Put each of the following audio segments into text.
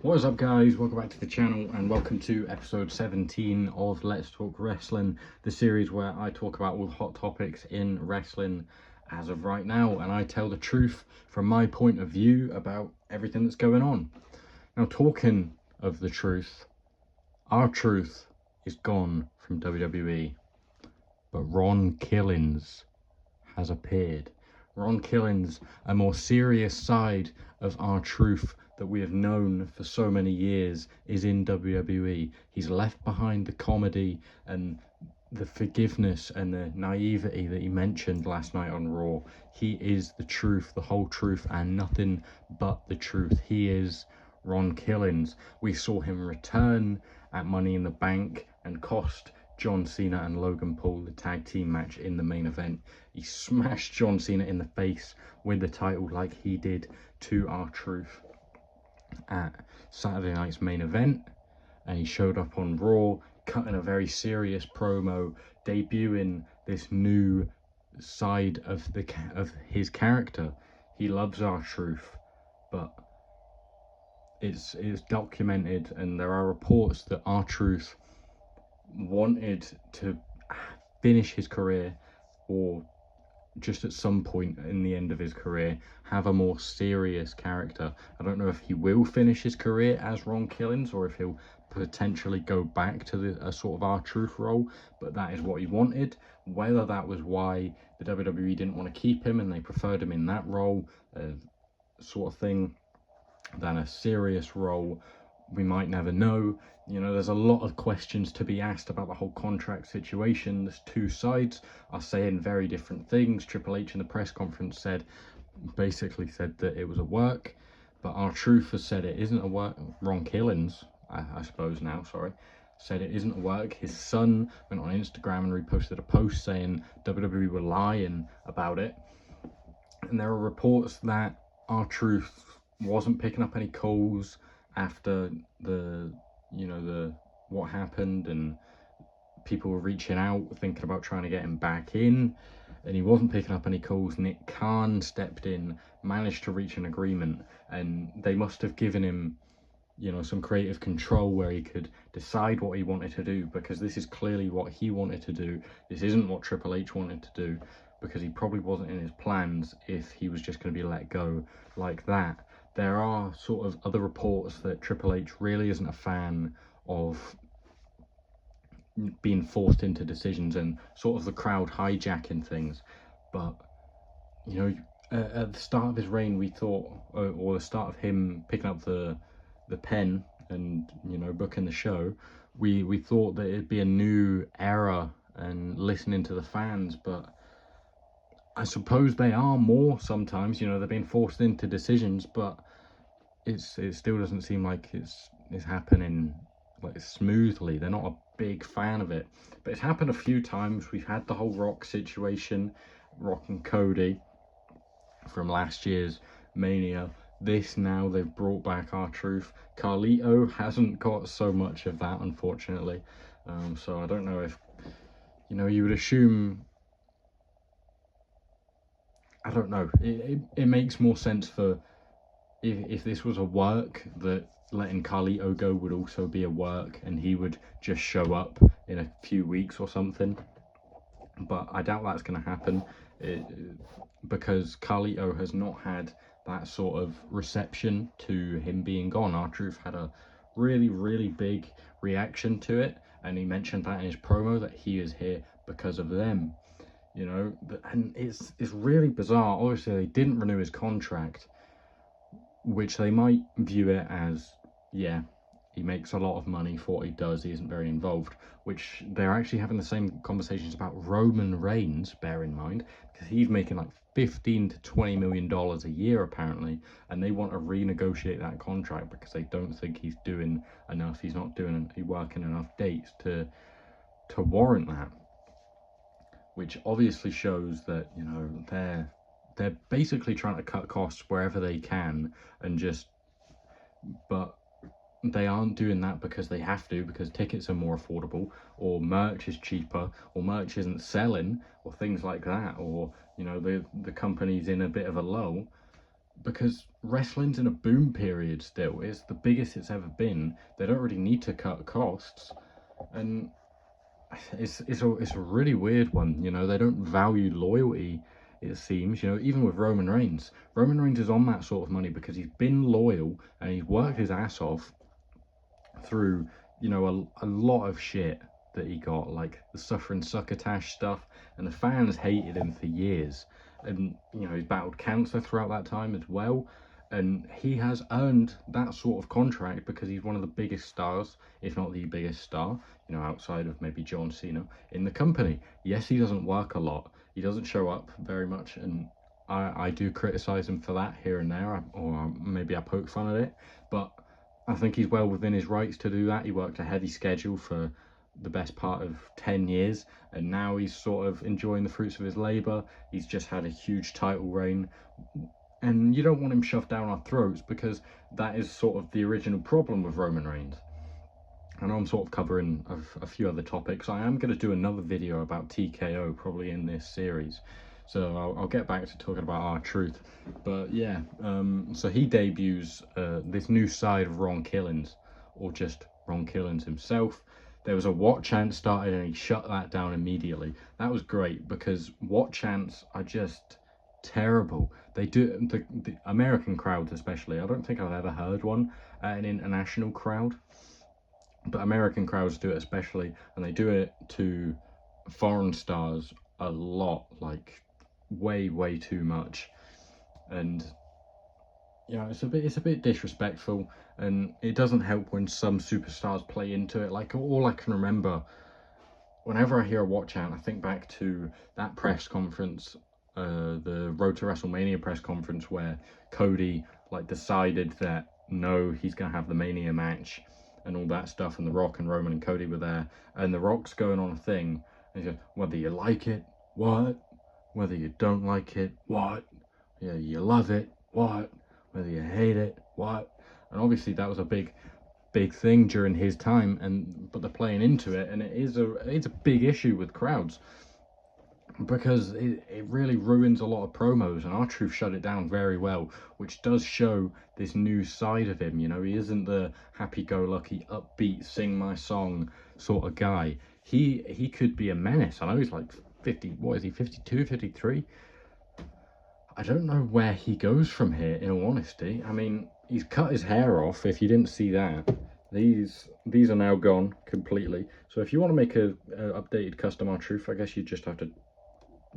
What is up, guys? Welcome back to the channel and welcome to episode 17 of Let's Talk Wrestling, the series where I talk about all the hot topics in wrestling as of right now, and I tell the truth from my point of view about everything that's going on. Now, talking of the truth, our truth is gone from WWE, but Ron Killings has appeared. Ron Killings, a more serious side of our truth that we have known for so many years, is in WWE. He's left behind the comedy and the forgiveness and the naivety that he mentioned last night on Raw. He is the truth, the whole truth, and nothing but the truth. He is Ron Killings. We saw him return at Money in the Bank and cost John Cena and Logan Paul the tag team match in the main event. He smashed John Cena in the face with the title like he did to R-Truth at Saturday night's main event, and he showed up on Raw cutting a very serious promo, debuting this new side of his character. He loves R-Truth, but it's documented, and there are reports that R-Truth wanted to finish his career, or just at some point in the end of his career have a more serious character. I don't know if he will finish his career as Ron Killings or if he'll potentially go back to a sort of R-Truth role, but that is what he wanted. Whether that was why the WWE didn't want to keep him and they preferred him in that role sort of thing than a serious role, we might never know. You know, there's a lot of questions to be asked about the whole contract situation. There's two sides are saying very different things. Triple H in the press conference basically said that it was a work, but R-Truth has said it isn't a work. Ron Killings, I suppose now, sorry, said it isn't a work. His son went on Instagram and reposted a post saying WWE were lying about it. And there are reports that R-Truth wasn't picking up any calls after what happened, and people were reaching out thinking about trying to get him back in, and he wasn't picking up any calls. Nick Khan stepped in, managed to reach an agreement, and they must have given him some creative control where he could decide what he wanted to do, because this is clearly what he wanted to do. This isn't what Triple H wanted to do, because he probably wasn't in his plans if he was just going to be let go like that. There are sort of other reports that Triple H really isn't a fan of being forced into decisions and sort of the crowd hijacking things. But, at the start of his reign, we thought, or the start of him picking up the pen and, booking the show, we thought that it'd be a new era and listening to the fans, but I suppose they are more sometimes. They're being forced into decisions, but it still doesn't seem like it's happening like smoothly. They're not a big fan of it, but it's happened a few times. We've had the whole Rock situation, Rock and Cody from last year's Mania. This now they've brought back R-Truth. Carlito hasn't got so much of that, unfortunately. So I don't know if you would assume. I don't know. It makes more sense for if this was a work, that letting Carlito go would also be a work, and he would just show up in a few weeks or something. But I doubt that's going to happen, because Carlito has not had that sort of reception to him being gone. R-Truth had a really, really big reaction to it, and he mentioned that in his promo that he is here because of them. And it's really bizarre. Obviously, they didn't renew his contract, which they might view it as, yeah, he makes a lot of money for what he does, he isn't very involved, which they're actually having the same conversations about Roman Reigns, bear in mind, because he's making like $15 to $20 million a year apparently, and they want to renegotiate that contract because they don't think he's doing enough. He's not working enough dates to warrant that, which obviously shows that they're basically trying to cut costs wherever they can, but they aren't doing that because they have to, because tickets are more affordable, or merch is cheaper, or merch isn't selling, or things like that, or the company's in a bit of a lull. because wrestling's in a boom period still. It's the biggest it's ever been. They don't really need to cut costs, and it's a really weird one. You know, they don't value loyalty, it seems. You know, even with Roman Reigns is on that sort of money because he's been loyal and he's worked his ass off through, you know, a lot of shit that he got, like the suffering succotash stuff, and the fans hated him for years. And you know, he's battled cancer throughout that time as well, and he has earned that sort of contract because he's one of the biggest stars, if not the biggest star, you know, outside of maybe John Cena, in the company. Yes, he doesn't work a lot, he doesn't show up very much, and I do criticize him for that here and there, or maybe I poke fun at it, but I think he's well within his rights to do that. He worked a heavy schedule for the best part of 10 years, and now he's sort of enjoying the fruits of his labor. He's just had a huge title reign, and you don't want him shoved down our throats, because that is sort of the original problem with Roman Reigns. I know I'm sort of covering a few other topics. I am going to do another video about TKO probably in this series, so I'll get back to talking about R-Truth. But yeah, so he debuts this new side of Ron Killings, or just Ron Killings himself. There was a what chant started and he shut that down immediately. That was great, because what chants are just terrible. They do, the American crowds especially, I don't think I've ever heard one at an international crowd, but American crowds do it especially, and they do it to foreign stars a lot, like way too much. And yeah, it's a bit disrespectful, and it doesn't help when some superstars play into it. Like, all I can remember, whenever I hear a watch chant, I think back to that press conference, the Road to WrestleMania press conference, where Cody like decided that no, he's gonna have the Mania match and all that stuff, and The Rock and Roman and Cody were there, and The Rock's going on a thing, and he goes, whether you like it, what? Whether you don't like it, what? Yeah, you love it, what? Whether you hate it, what? And obviously that was a big thing during his time, but they're playing into it, and it's a big issue with crowds, because it really ruins a lot of promos, and R-Truth shut it down very well, which does show this new side of him. You know, he isn't the happy-go-lucky, upbeat, sing my song sort of guy. He could be a menace. I know he's like 50, what is he, 52, 53? I don't know where he goes from here, in all honesty. I mean, he's cut his hair off, if you didn't see that. These are now gone completely. So if you want to make a updated custom R-Truth, I guess you just have to,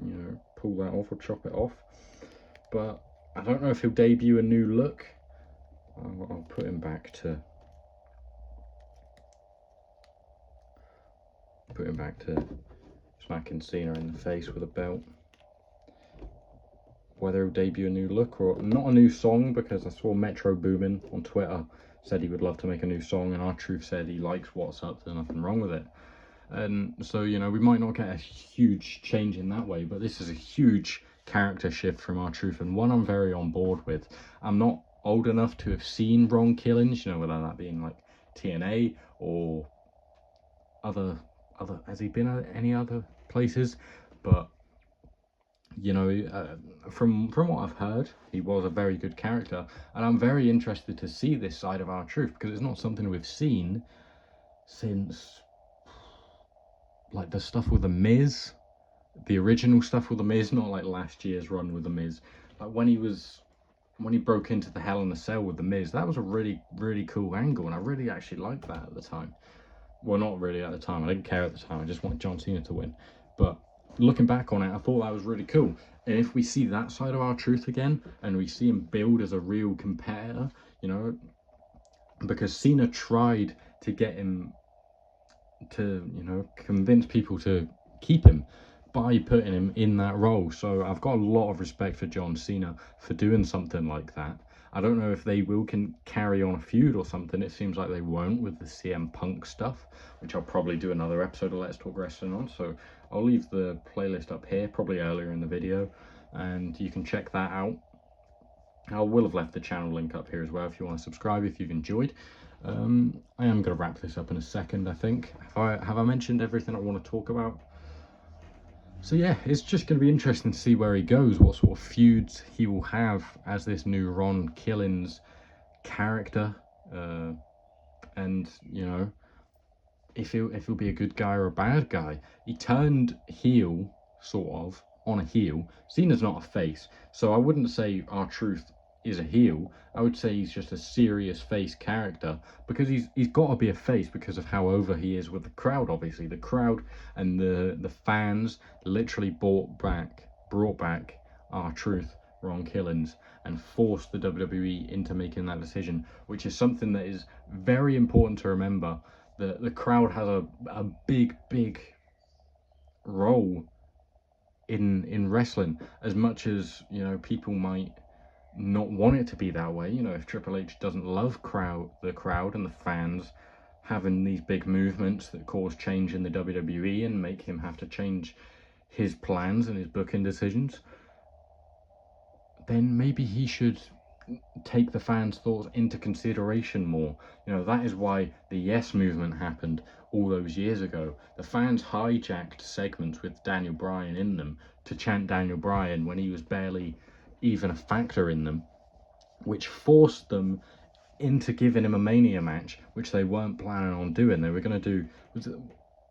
you know, pull that off or chop it off. But I don't know if he'll debut a new look. I'll put him back to smacking Cena in the face with a belt. Whether he'll debut a new look or not a new song, because I saw Metro Boomin on Twitter said he would love to make a new song, and R-Truth said he likes What's Up, there's nothing wrong with it. And so, you know, we might not get a huge change in that way, but this is a huge character shift from R-Truth, and one I'm very on board with. I'm not old enough to have seen Ron Killings, you know, whether that being like TNA or other has he been at any other places, but you know, from what I've heard, he was a very good character, and I'm very interested to see this side of R-Truth, because it's not something we've seen since like the stuff with the Miz, the original stuff with the Miz, not like last year's run with the Miz. Like when he broke into the Hell in a Cell with the Miz, that was a really cool angle, and I really actually liked that at the time. Well, not really at the time, I didn't care at the time, I just wanted John Cena to win. But looking back on it, I thought that was really cool. And if we see that side of R-Truth again, and we see him build as a real competitor, you know, because Cena tried to get him to, you know, convince people to keep him by putting him in that role. So I've got a lot of respect for John Cena for doing something like that. I don't know if they can carry on a feud or something. It seems like they won't with the CM Punk stuff, which I'll probably do another episode of Let's Talk Wrestling on. So I'll leave the playlist up here, probably earlier in the video, and you can check that out. I will have left the channel link up here as well if you want to subscribe if you've enjoyed. I am going to wrap this up in a second, I think. Have I mentioned everything I want to talk about? So yeah, it's just going to be interesting to see where he goes, what sort of feuds he will have as this new Ron Killings character, and you know, if he'll be a good guy or a bad guy. He turned heel, sort of, on a heel. Cena's not a face, so I wouldn't say R-Truth is a heel. I would say he's just a serious face character, because he's got to be a face because of how over he is with the crowd. Obviously, the crowd and the fans literally brought back R-Truth, Ron Killings, and forced the WWE into making that decision, which is something that is very important to remember. The crowd has a big role in wrestling, as much as, you know, people might not want it to be that way. You know, if Triple H doesn't love the crowd and the fans having these big movements that cause change in the WWE and make him have to change his plans and his booking decisions, then maybe he should take the fans' thoughts into consideration more. You know, that is why the Yes movement happened all those years ago. The fans hijacked segments with Daniel Bryan in them to chant Daniel Bryan when he was barely even a factor in them, which forced them into giving him a Mania match, which they weren't planning on doing. They were going to do,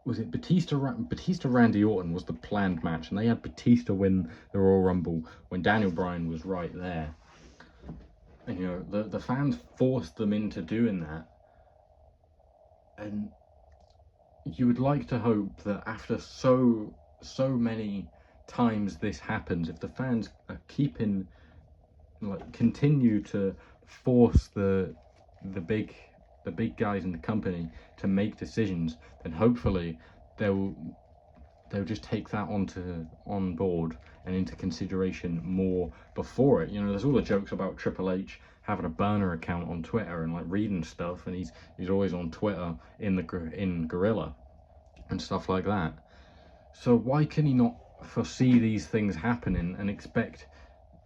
was it Batista Randy Orton was the planned match, and they had Batista win the Royal Rumble when Daniel Bryan was right there. And you know, the fans forced them into doing that, and you would like to hope that after so many times this happens, if the fans are continue to force the big guys in the company to make decisions, then hopefully they'll just take that on board and into consideration more before it. You know, there's all the jokes about Triple H having a burner account on Twitter and like reading stuff, and he's always on Twitter in Gorilla and stuff like that. So why can he not foresee these things happening and expect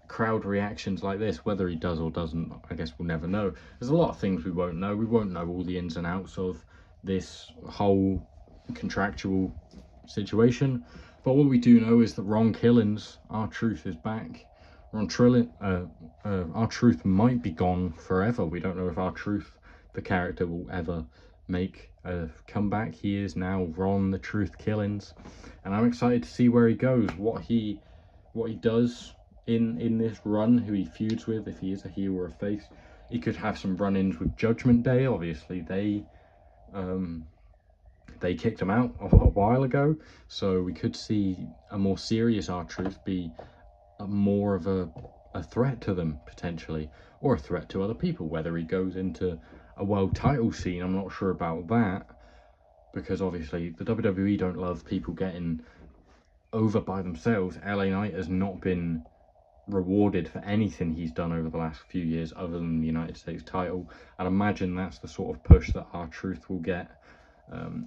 crowd reactions like this? Whether he does or doesn't, I guess we'll never know. There's a lot of things we won't know. We won't know all the ins and outs of this whole contractual situation, but what we do know is that Ron Killings, R-Truth, is back. R-Truth might be gone forever. We don't know if R-Truth, the character, will ever make a comeback. He is now Ron the Truth Killings, and I'm excited to see where he goes, what he does in this run, who he feuds with, if he is a heel or a face. He could have some run-ins with Judgment Day. Obviously, they kicked him out a while ago, so we could see a more serious R-Truth be more of a threat to them, potentially, or a threat to other people. Whether he goes into a world title scene, I'm not sure about that, because obviously the WWE don't love people getting over by themselves. LA Knight has not been rewarded for anything he's done over the last few years other than the United States title. I'd imagine that's the sort of push that R-Truth will get.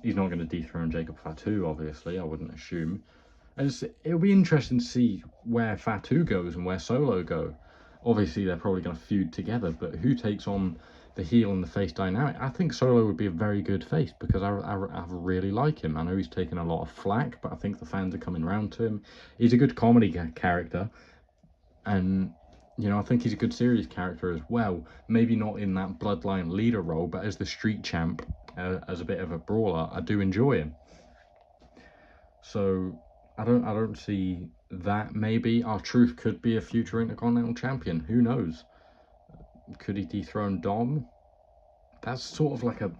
He's not going to dethrone Jacob Fatu, obviously, I wouldn't assume. And it'll be interesting to see where Fatu goes and where Solo go. Obviously, they're probably going to feud together, but who takes on the heel and the face dynamic? I think Solo would be a very good face, because I really like him. I know he's taken a lot of flack, but I think the fans are coming around to him. He's a good comedy character, and you know, I think he's a good serious character as well. Maybe not in that bloodline leader role, but as the street champ, as a bit of a brawler, I do enjoy him. So I don't see that. Maybe R-Truth could be a future Intercontinental Champion. Who knows? Could he dethrone Dom? That's sort of like a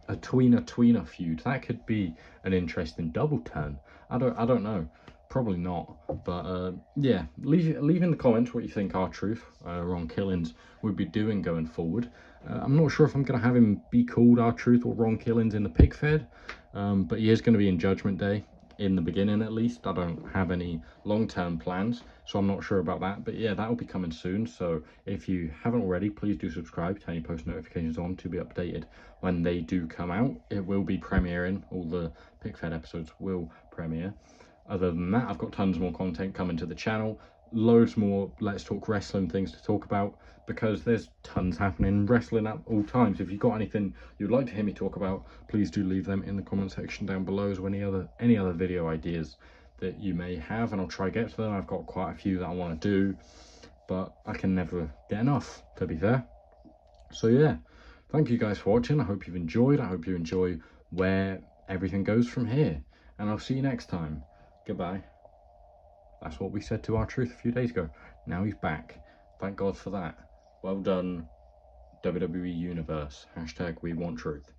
tweener feud. That could be an interesting double turn. I don't know. Probably not. But yeah, leave in the comments what you think R-Truth, Ron Killings, would be doing going forward. I'm not sure if I'm going to have him be called R-Truth or Ron Killings in the PIC-FED, but he is going to be in Judgment Day, in the beginning at least. I don't have any long-term plans, so I'm not sure about that. But yeah, that will be coming soon. So if you haven't already, please do subscribe, turn your post notifications on to be updated when they do come out. It will be premiering. All the PIC-FED episodes will premiere. Other than that, I've got tons more content coming to the channel, loads more Let's Talk Wrestling things to talk about, because there's tons happening in wrestling at all times. If you've got anything you'd like to hear me talk about, please do leave them in the comment section down below, as well any other video ideas that you may have, and I'll try to get to them. I've got quite a few that I want to do, but I can never get enough, to be fair. So yeah, thank you guys for watching. I hope you've enjoyed. I hope you enjoy where everything goes from here, and I'll see you next time. Goodbye. That's what we said to our truth a few days ago. Now he's back. Thank God for that. Well done, WWE Universe. #we want truth.